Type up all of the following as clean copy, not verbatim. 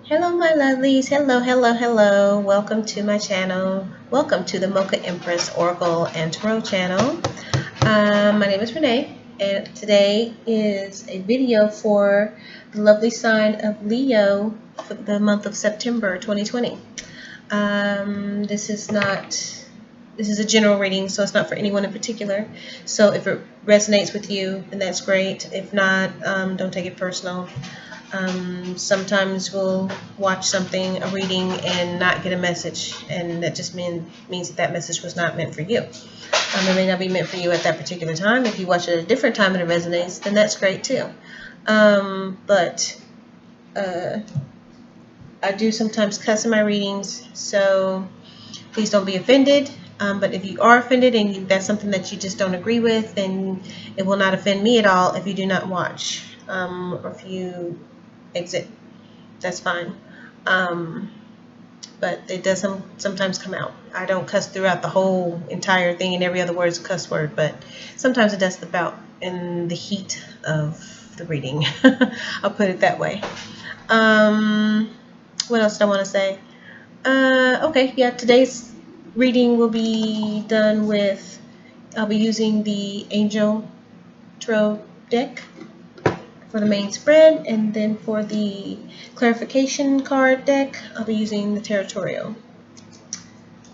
Hello, my lovelies. Hello, hello, hello. Welcome to my channel. Welcome to the MochaEmprss Oracle and Tarot channel. My name is Renee, and today is a video for the lovely sign of Leo for the month of September 2020. This is a general reading, so it's not for anyone in particular. So if it resonates with you, then that's great. If not, don't take it personal. Sometimes we'll watch something, a reading, and not get a message, and that just means that message was not meant for you. It may not be meant for you at that particular time. If you watch it at a different time and it resonates, then that's great too. But I do sometimes cuss in my readings, so please don't be offended. But if you are offended and that's something that you just don't agree with, then it will not offend me at all if you do not watch, or if you exit. That's fine. But it does sometimes come out. I don't cuss throughout the whole entire thing, and every other word is a cuss word, but sometimes it does slip out in the heat of the reading. I'll put it that way. What else did I want to say? Okay, yeah, today's reading will be done with, I'll be using the Angel Tarot deck for the main spread, and then for the clarification card deck, I'll be using the Territorial.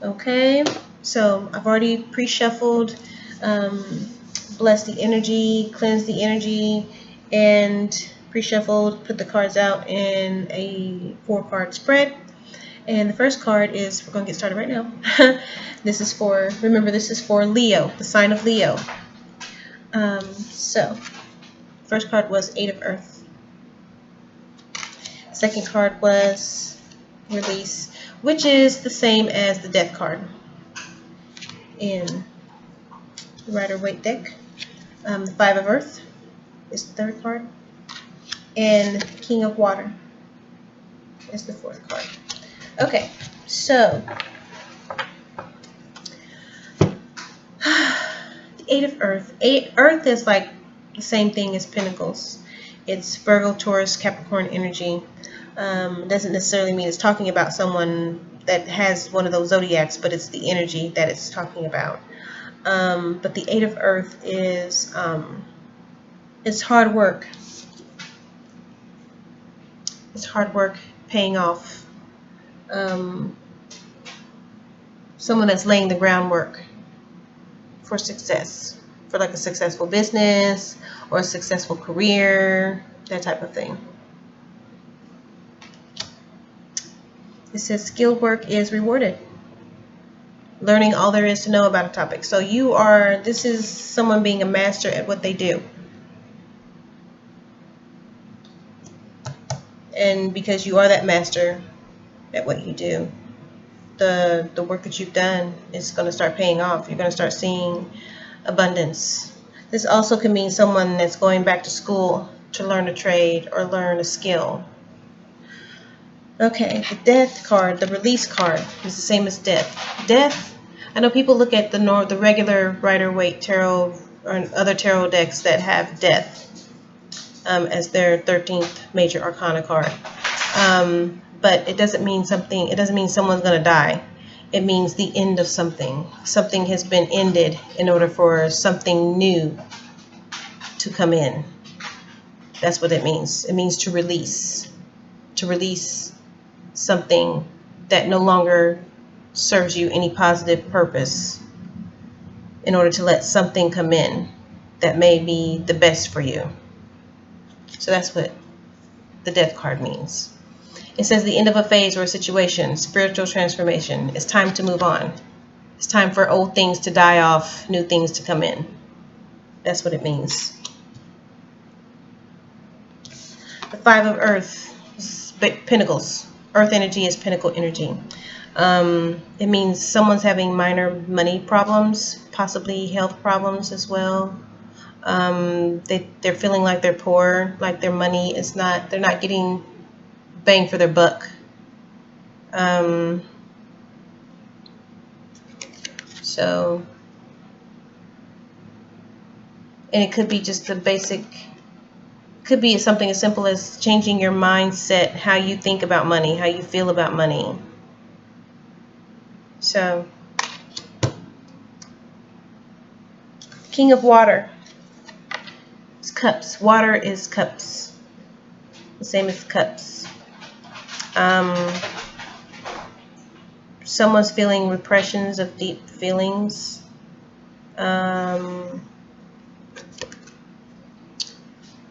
Okay, so I've already pre-shuffled, blessed the energy, cleansed the energy, and pre-shuffled, put the cards out in a 4-card spread. And the first card is, we're going to get started right now. This is for, remember, this is for Leo, the sign of Leo. So, first card was 8 of Earth. Second card was Release, which is the same as the Death card in the Rider-Waite deck. The 5 of Earth is the third card. And King of Water is the fourth card. Okay, so the 8 of Earth. Earth is like the same thing as Pentacles. It's Virgo, Taurus, Capricorn energy. Doesn't necessarily mean it's talking about someone that has one of those zodiacs, but it's the energy that it's talking about. But the 8 of Earth is it's hard work. It's hard work paying off. Someone that's laying the groundwork for success, for like a successful business or a successful career, that type of thing. It says skilled work is rewarded. Learning all there is to know about a topic. So this is someone being a master at what they do. And because you are that master at what you do, the work that you've done is going to start paying off. You're going to start seeing abundance. This also can mean someone that's going back to school to learn a trade or learn a skill. Okay, the Death card, the Release card, is the same as Death. Death, I know people look at the regular Rider-Waite tarot or other tarot decks that have Death as their 13th major arcana card. But it doesn't mean something. It doesn't mean someone's going to die. It means the end of something. Something has been ended in order for something new to come in. That's what it means. It means to release. To release something that no longer serves you any positive purpose, in order to let something come in that may be the best for you. So that's what the Death card means. It says the end of a phase or a situation, spiritual transformation. It's time to move on. It's time for old things to die off, new things to come in. That's what it means. The 5 of Earth is Pentacles. Earth energy is Pentacle energy. It means someone's having minor money problems, possibly health problems as well. They're feeling like they're poor, like their money is not, they're not getting bang for their buck. So, and it could be just the basic Could be something as simple as changing your mindset, how you think about money, how you feel about money. So, King of Water. It's cups. Water is cups. The same as cups. Someone's feeling repressions of deep feelings.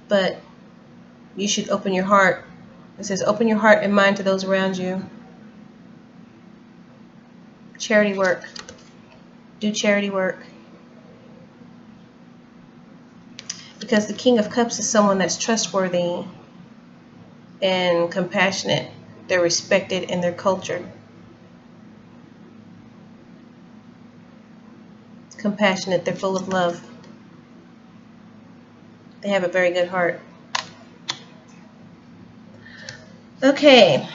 But you should open your heart. It says open your heart and mind to those around you. Charity work. Do charity work. Because the King of Cups is someone that's trustworthy and compassionate. They're respected in their culture. Compassionate. They're full of love. They have a very good heart. Okay.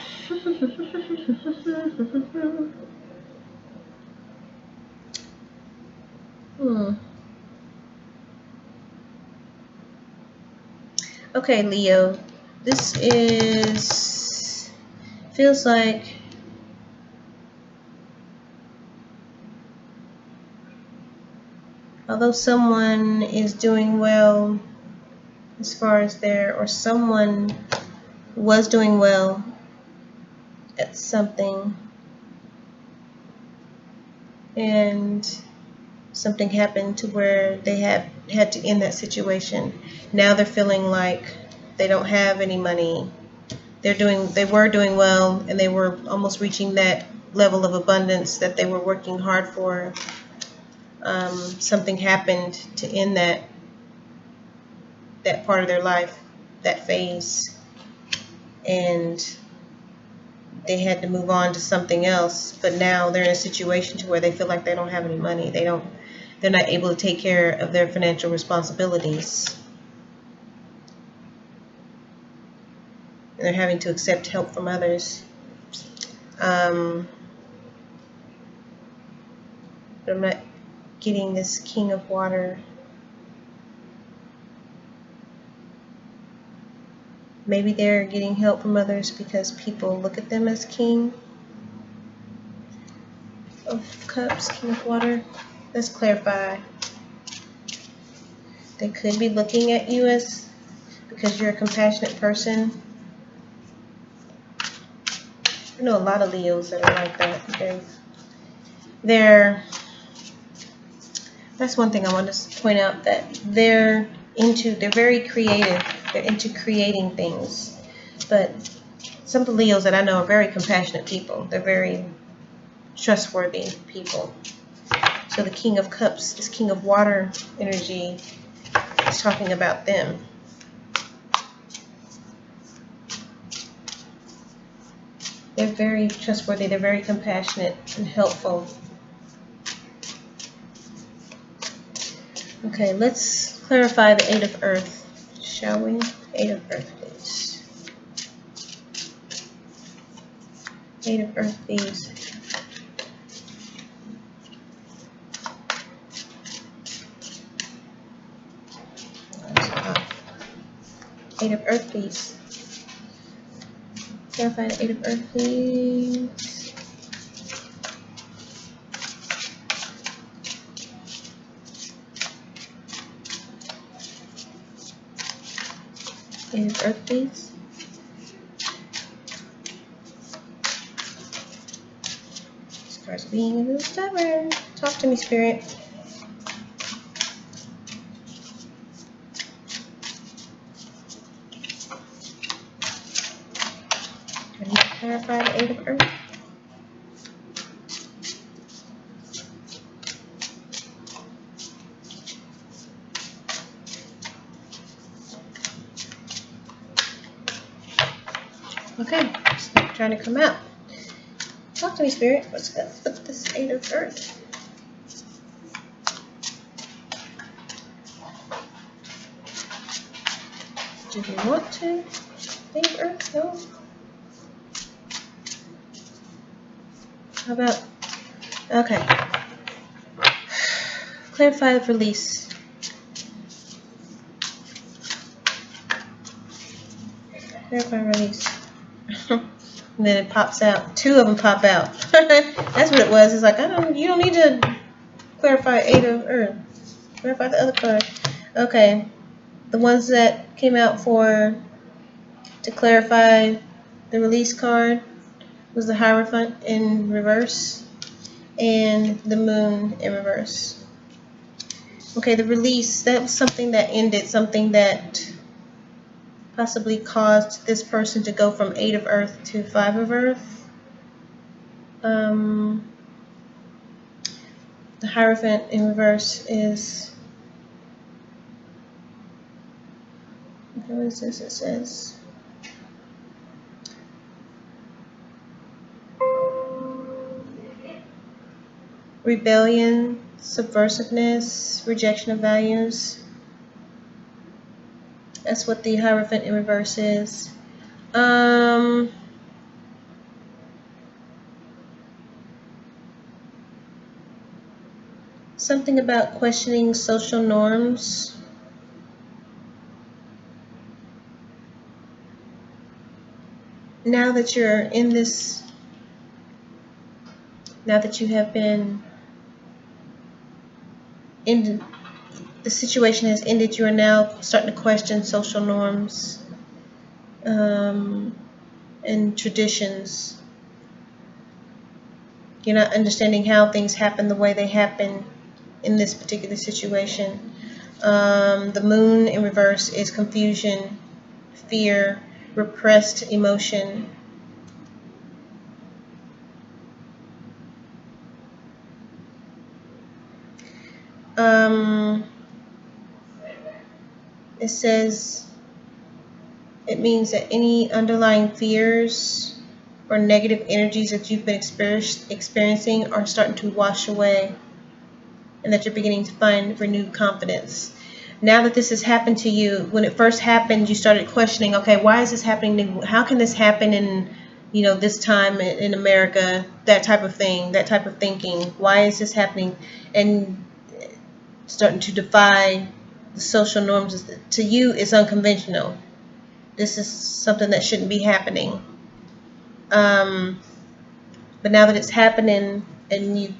Okay, Leo. This feels like although someone is doing well as far as someone was doing well at something and something happened to where they had to end that situation. Now they're feeling like they don't have any money. They were doing well and they were almost reaching that level of abundance that they were working hard for. Something happened to end that part of their life, that phase, and they had to move on to something else. But now they're in a situation to where they feel like they don't have any money. They're not able to take care of their financial responsibilities. And they're having to accept help from others. But I'm not getting this King of Water. Maybe they're getting help from others because people look at them as King of Cups, King of Water. Let's clarify. They could be looking at you as because you're a compassionate person. I know a lot of Leos that are like that. That's one thing I want to point out, that they're very creative. They're into creating things. But some of the Leos that I know are very compassionate people. They're very trustworthy people. So the King of Cups, this King of Water energy is talking about them. They're very trustworthy. They're very compassionate and helpful. Okay, let's clarify the Eight of Earth, shall we? Eight of Earth, please. Eight of Earth, please. Eight of Earth, please. Clarify the Eight of Earth, please. Eight of Earth, please. This card's being a little stubborn. Talk to me, Spirit. Can you clarify the Eight of Earth? Okay, it's not trying to come out. Talk to me, Spirit. What's up with this Eight of Earth? Do you want to? Eight of Earth? No? How about... Okay. Clarify the release. Clarify, release. And then it pops out. Two of them pop out. That's what it was. It's like, you don't need to clarify 8 of Earth. Clarify the other card. Okay. The ones that came out to clarify the release card was the Hierophant in reverse and the Moon in reverse. Okay, the release, that was something that ended, something that possibly caused this person to go from 8 of Earth to 5 of Earth. The Hierophant in reverse is, what is this? It says rebellion, subversiveness, rejection of values. That's what the Hierophant in reverse is. Something about questioning social norms. Now that you're in this, now that you have been in, the situation has ended, you are now starting to question social norms and traditions. You're not understanding how things happen the way they happen in this particular situation. The Moon in reverse is confusion, fear, repressed emotion. It says it means that any underlying fears or negative energies that you've been experiencing are starting to wash away, and that you're beginning to find renewed confidence. Now that this has happened to you, when it first happened, you started questioning, okay, why is this happening? How can this happen in, this time in America? That type of thing, that type of thinking. Why is this happening? And starting to defy the social norms. To you, it's unconventional. This is something that shouldn't be happening. But now that it's happening, and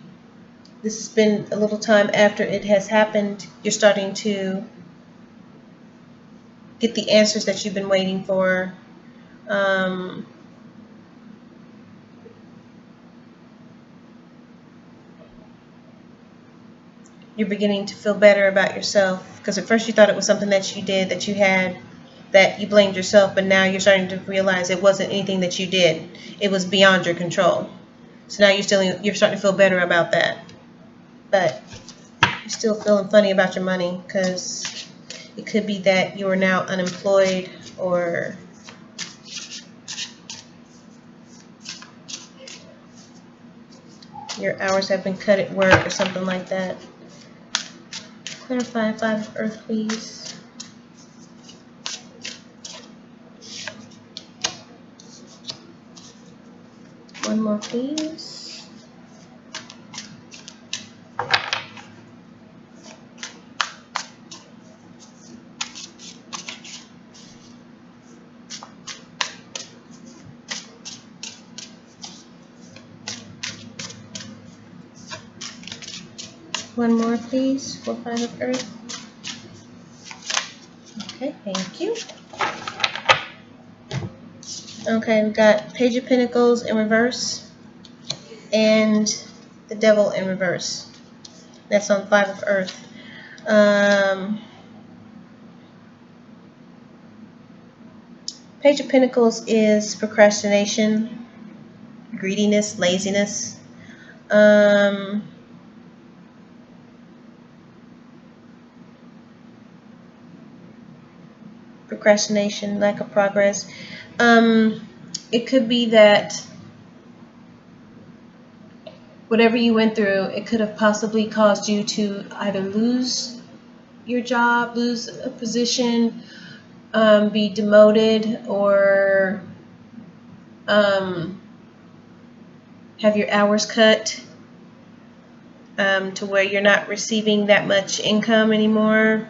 this has been a little time after it has happened, you're starting to get the answers that you've been waiting for. You're beginning to feel better about yourself, because at first you thought it was something that you did, that you had, that you blamed yourself, but now you're starting to realize it wasn't anything that you did. It was beyond your control. So now you're starting to feel better about that. But you're still feeling funny about your money, because it could be that you are now unemployed, or your hours have been cut at work, or something like that. Clarify 5 of Earth, please. One more, please. One more, please, for 5 of Earth. Okay, thank you. Okay, we've got Page of Pentacles in reverse and the Devil in reverse. That's on 5 of Earth. Page of Pentacles is procrastination, greediness, laziness. Procrastination, lack of progress. It could be that whatever you went through, it could have possibly caused you to either lose your job, lose a position, be demoted, or have your hours cut to where you're not receiving that much income anymore.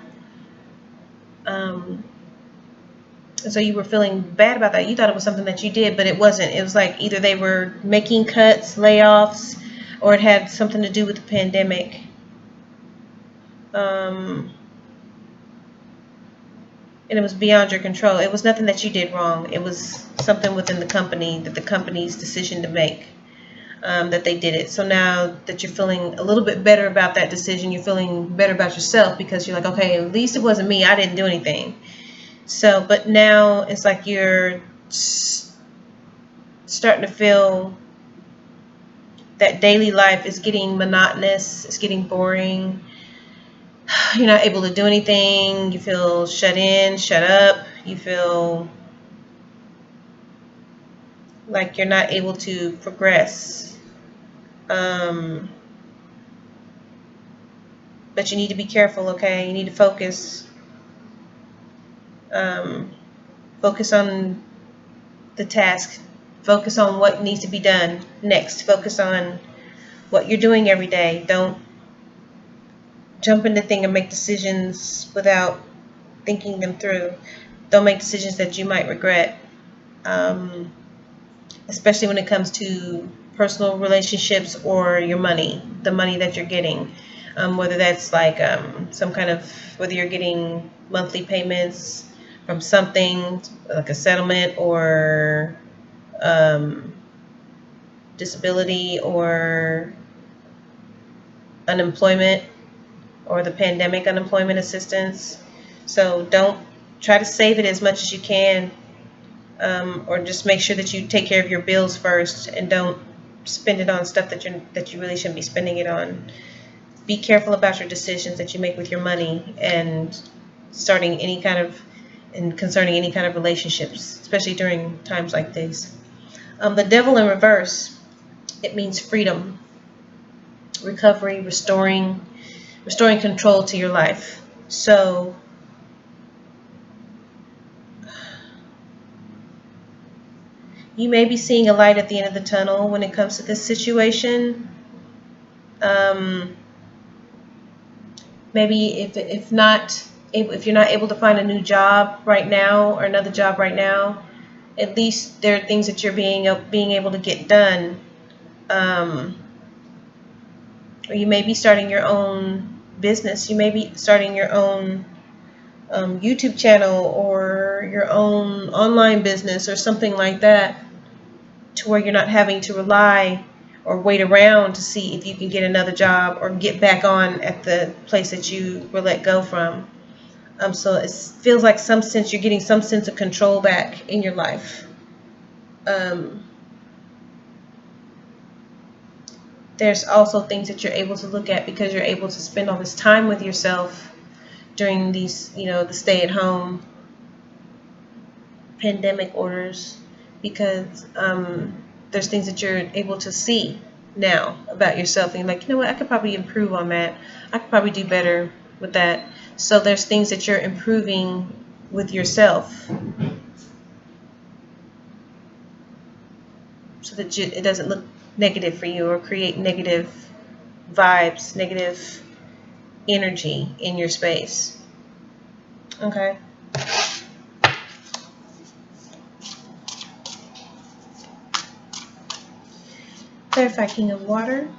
And so you were feeling bad about that. You thought it was something that you did, but it wasn't. It was like either they were making cuts, layoffs, or it had something to do with the pandemic. And it was beyond your control. It was nothing that you did wrong. It was something within the company, that the company's decision to make, that they did it. So now that you're feeling a little bit better about that decision, you're feeling better about yourself because you're like, okay, at least it wasn't me. I didn't do anything. So, but now it's like you're starting to feel that daily life is getting monotonous. It's getting boring. You're not able to do anything. You feel shut in, shut up. You feel like you're not able to progress. But you need to be careful, okay? You need to focus. Focus on the task. Focus on what needs to be done next. Focus on what you're doing every day. Don't jump into things and make decisions without thinking them through. Don't make decisions that you might regret, especially when it comes to personal relationships or your money, the money that you're getting. Whether that's like some kind of, whether you're getting monthly payments from something like a settlement or disability or unemployment or the pandemic unemployment assistance. So don't try to save it as much as you can, or just make sure that you take care of your bills first and don't spend it on stuff that you really shouldn't be spending it on. Be careful about your decisions that you make with your money and starting any kind of and concerning any kind of relationships, especially during times like these. The devil in reverse, it means freedom, recovery, restoring control to your life. So you may be seeing a light at the end of the tunnel when it comes to this situation. Maybe if you're not able to find a new job right now or another job right now, at least there are things that you're being able to get done. Or you may be starting your own business. You may be starting your own YouTube channel or your own online business or something like that, to where you're not having to rely or wait around to see if you can get another job or get back on at the place that you were let go from. So it feels like you're getting some sense of control back in your life. There's also things that you're able to look at because you're able to spend all this time with yourself during these, the stay-at-home pandemic orders, because there's things that you're able to see now about yourself, and you're like, you know what, I could probably improve on that. I could probably do better with that. So there's things that you're improving with yourself, so that it doesn't look negative for you or create negative vibes, negative energy in your space. Okay. Clarify King of Water.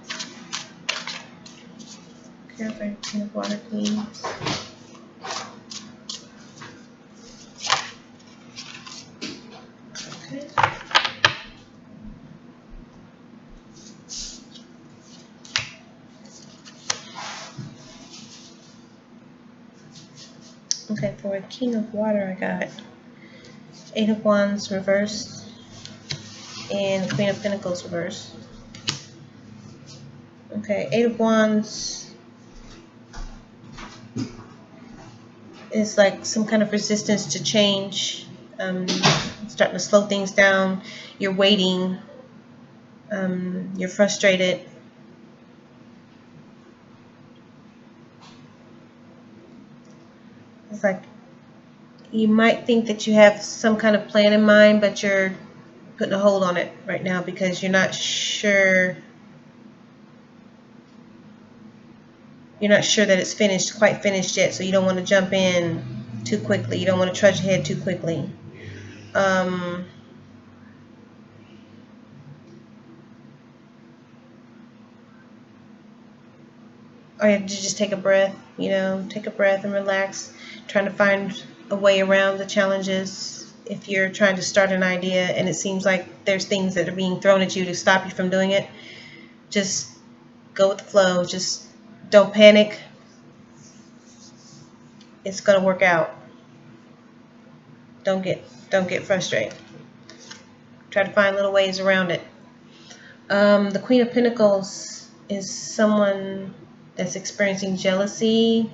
Clarify King of Water, please. Okay. Okay, for King of Water, I got 8 of Wands reversed and Queen of Pentacles reversed. Okay, 8 of Wands is like some kind of resistance to change, starting to slow things down. You're waiting, you're frustrated. It's like you might think that you have some kind of plan in mind, but you're putting a hold on it right now because you're not sure. You're not sure that it's quite finished yet, so you don't want to jump in too quickly. You don't want to trudge ahead too quickly. Or you have to just take a breath, take a breath and relax, trying to find a way around the challenges. If you're trying to start an idea and it seems like there's things that are being thrown at you to stop you from doing it, just go with the flow. Just don't panic. It's gonna work out. Don't get frustrated. Try to find little ways around it. The Queen of Pentacles is someone that's experiencing jealousy.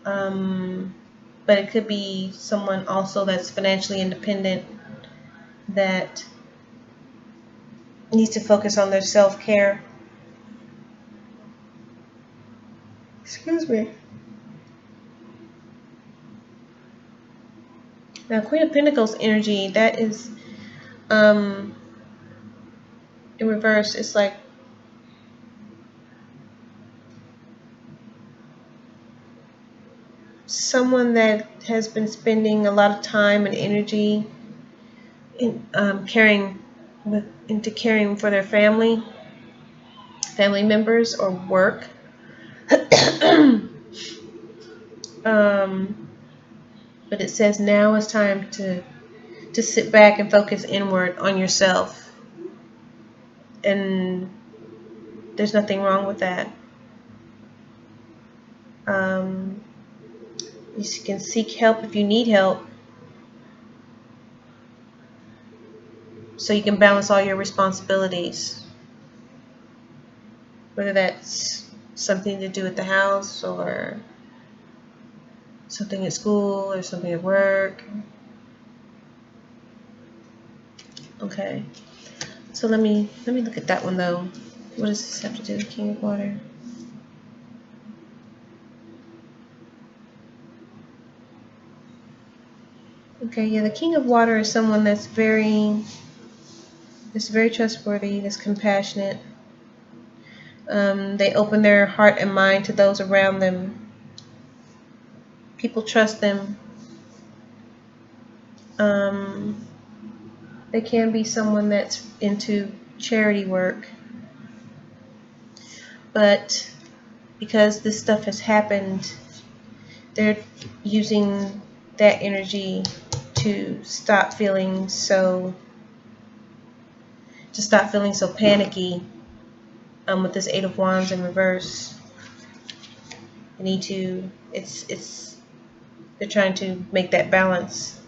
But it could be someone also that's financially independent that needs to focus on their self-care. Excuse me. Now, Queen of Pentacles energy, that is in reverse. It's like someone that has been spending a lot of time and energy in caring for their family members or work. But it says now is time to sit back and focus inward on yourself, and there's nothing wrong with that. You can seek help if you need help, so you can balance all your responsibilities, whether that's something to do at the house or something at school or something at work. Okay, so let me look at that one though. What does this have to do with King of Water? Okay, yeah, the King of Water is someone that's very trustworthy, that's compassionate. They open their heart and mind to those around them. People trust them. They can be someone that's into charity work. But because this stuff has happened, they're using that energy to stop feeling so panicky. With this Eight of Wands in reverse, they need to. They're trying to make that balance.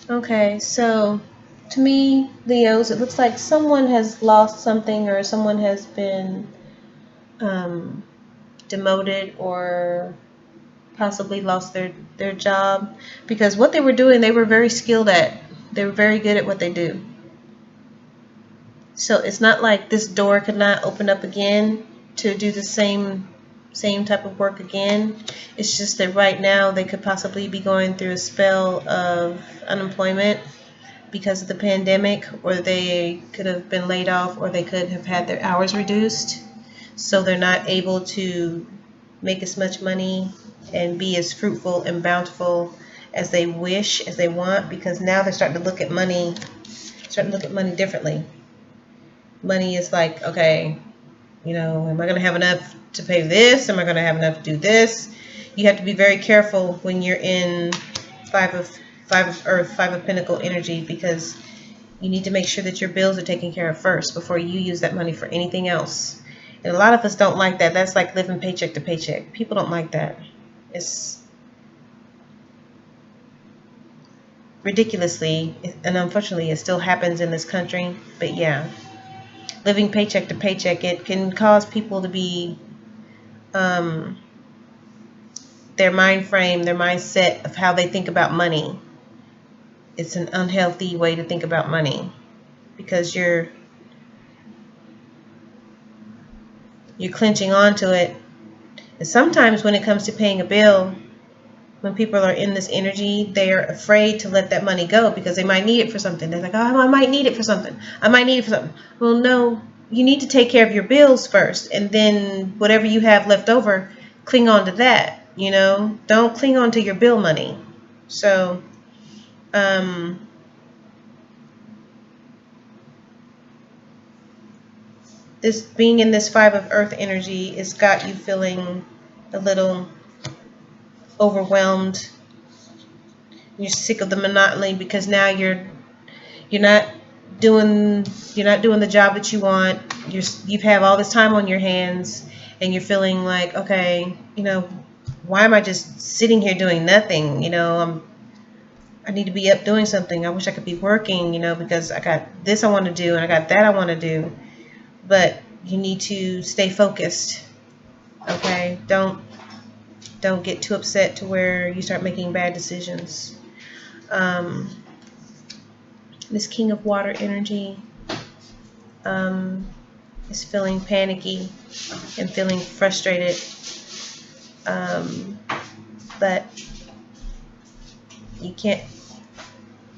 Okay, so to me, Leos, it looks like someone has lost something, or someone has been demoted, or possibly lost their job, because what they were doing, they were very skilled at. They were very good at what they do. So it's not like this door could not open up again to do the same type of work again. It's just that right now they could possibly be going through a spell of unemployment because of the pandemic, or they could have been laid off, or they could have had their hours reduced, so they're not able to make as much money and be as fruitful and bountiful as they wish, as they want, because now they're starting to look at money differently. Money is like, okay, am I going to have enough to pay this? Am I going to have enough to do this? You have to be very careful when you're in Five of Earth, Five of Pentacle energy, because you need to make sure that your bills are taken care of first before you use that money for anything else. And a lot of us don't like that. That's like living paycheck to paycheck. People don't like that. It's ridiculously, and unfortunately it still happens in this country. But yeah, living paycheck to paycheck, it can cause people to be their mind frame, their mindset of how they think about money. It's an unhealthy way to think about money, because you're clenching onto it. And sometimes when it comes to paying a bill, when people are in this energy, they're afraid to let that money go because they might need it for something. They're like, oh, I might need it for something. Well, no, you need to take care of your bills first, and then whatever you have left over, cling on to that. You know, don't cling on to your bill money. So, this being in this 5 of Earth energy has got you feeling a little overwhelmed. You're sick of the monotony because now you're not doing the job that you want. You have all this time on your hands, and you're feeling like, okay, you know, why am I just sitting here doing nothing? You know, I need to be up doing something. I wish I could be working, you know, because I got this I want to do and I got that I want to do. But you need to stay focused. Okay? Don't get too upset to where you start making bad decisions. This King of Water energy is feeling panicky and feeling frustrated. But you can't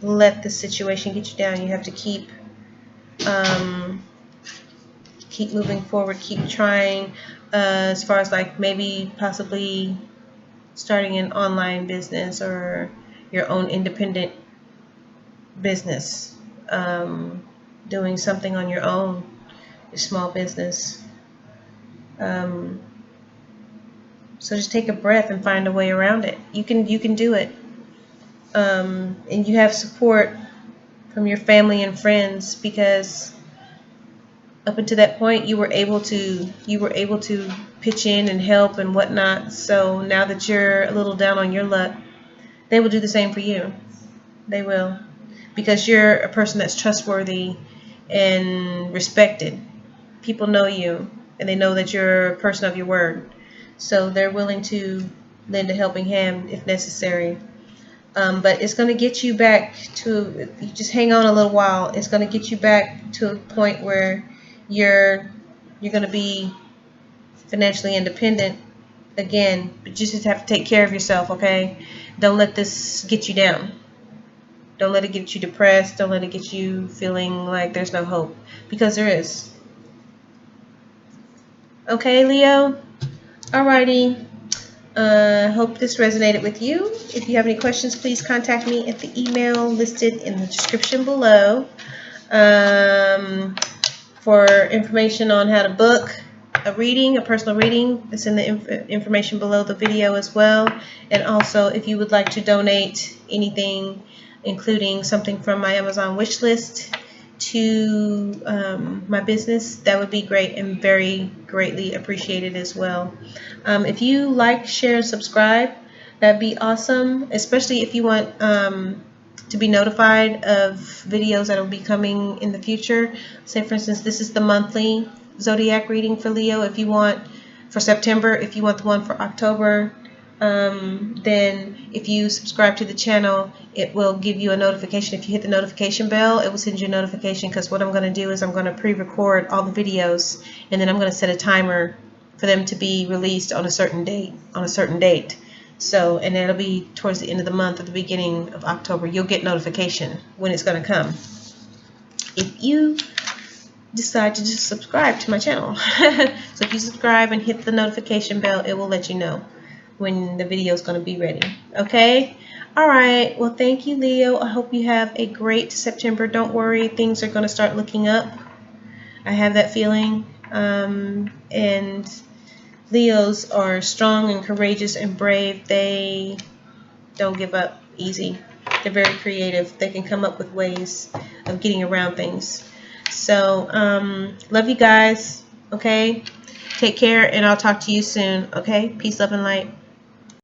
let the situation get you down. You have to keep moving forward, keep trying, as far as like maybe possibly starting an online business or your own independent business, doing something on your own, your small business. So just take a breath and find a way around it. You can do it. And you have support from your family and friends, because up until that point you were able to pitch in and help and whatnot. So now that you're a little down on your luck, they will do the same for you. They will, because you're a person that's trustworthy and respected. People know you, and they know that you're a person of your word. So they're willing to lend a helping hand if necessary. But it's going to get you back to, you just hang on a little while. It's going to get you back to a point where you're going to be financially independent again. But you just have to take care of yourself, okay? Don't let this get you down. Don't let it get you depressed. Don't let it get you feeling like there's no hope, because there is. Okay, Leo? Alrighty. Hope this resonated with you. If you have any questions, please contact me at the email listed in the description below. For information on how to book a reading, a personal reading, it's in the information below the video as well. And also, if you would like to donate anything, including something from my Amazon wish list to my business, that would be great and very greatly appreciated as well. If you like, share, and subscribe, that'd be awesome, especially if you want to be notified of videos that will be coming in the future. Say, for instance, this is the monthly zodiac reading for Leo. If you want for September, if you want the one for October, then if you subscribe to the channel, it will give you a notification. If you hit the notification bell, it will send you a notification, because what I'm going to do is I'm going to pre-record all the videos, and then I'm going to set a timer for them to be released on a certain date. So, and it'll be towards the end of the month, at the beginning of October. You'll get notification when it's going to come, if you decide to just subscribe to my channel. So if you subscribe and hit the notification bell, it will let you know when the video is going to be ready. Okay? Alright, well, thank you, Leo. I hope you have a great September. Don't worry, things are going to start looking up. I have that feeling. And Leos are strong and courageous and brave. They don't give up easy. They're very creative. They can come up with ways of getting around things. So, love you guys. Okay? Take care, and I'll talk to you soon. Okay? Peace, love, and light.